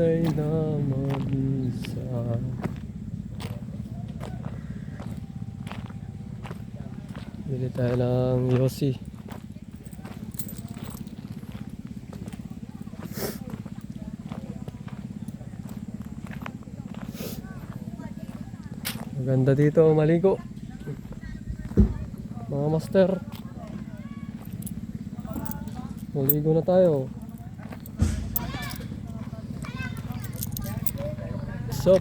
tunay na mag-isa. Bili tayo ng Yossi. Maganda dito maligo, mga master. Maligo na tayo. Sup.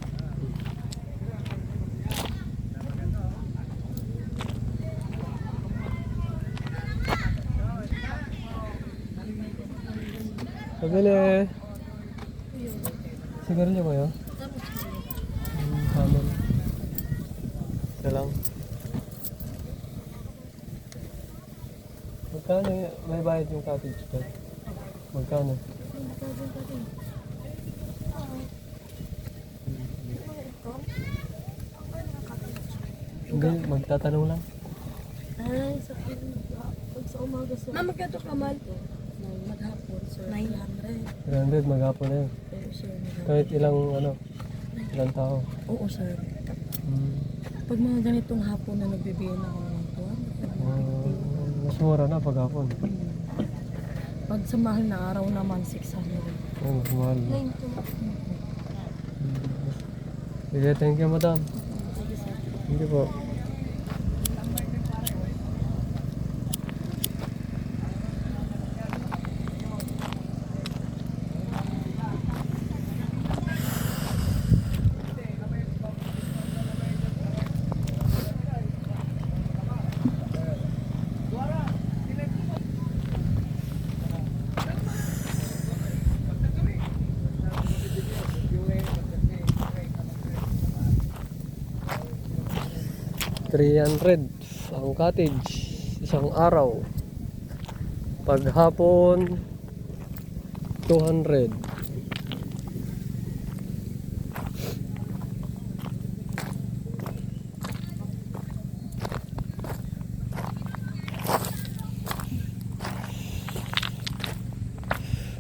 Pabili. Sigarilyo ba yun? Tama. Isa lang. Magkano may bayad yung cottage ka? Magkano? Hindi, magtatanong lang. Ay, pag sa umaga sir. Mama, kaya ito kamal? Maghapon sir. 900. 300 maghapon na yun. Pero sir, Kahit ilang ilang tao. oo sir. Pag mga ganitong hapon na nagbibigay na ako ng tuwan. Mas mura na pag hapon. Pag sa mahal na araw naman, 600. Ay, mas mahal. Sige, thank you madam. Sige sir. Hindi po. $300 ang cottage isang araw. Paghapon 200.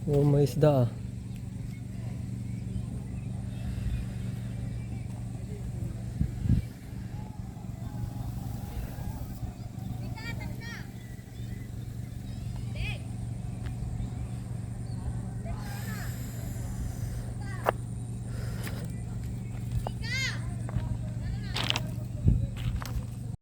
Oh, may isda ah.